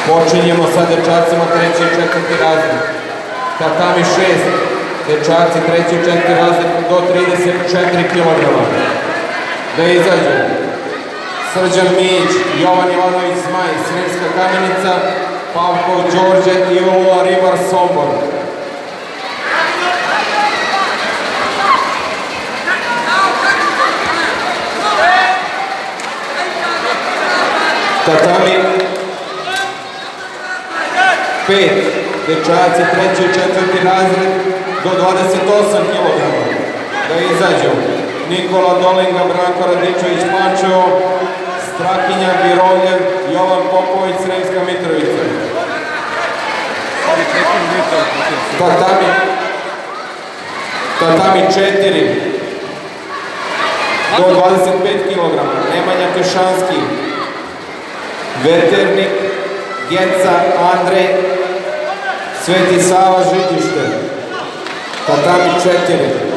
Počinjemo sa dečacima 3. i 4. razred. Tatami 6, dečaci 3. i 4. razred do 34 kg. Da izađu Srđan Mijić, Jovan Ivanović Zmaj, Sremska Kamenica, Pavkov Đorđe i Ula Ribar Sombor. Tatami 5, dečaci 3. i 4. razred do 28 kg. Da izađu Nikola Dolinga, Branko Radičević, Pančevo, Strahinja Birovljev, Jovan Popović, Sremska Mitrovica. Tatami 4 do 25 kg. Nemanja Kešanski, Veternik, Geca Andrej, Sveti Sava Židište. Tatami 4.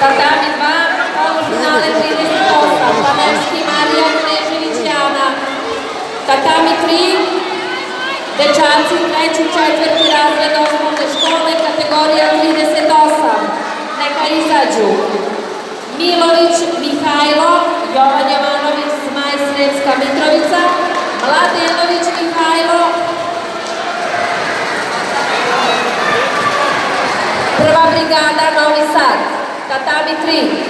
Tatami 2, polufinale 38, Pamerski Marija Knežević Jana. Tatami 3, dečaci 3. i 4. razred osnovne škole, kategorija 38. Neka izađu Milović Mihajlo, Jovan Jovanović Zmaj, Sremska Mitrovica, Mladenović Mihajlo, Prva brigada Novi Sad. Tatami 3.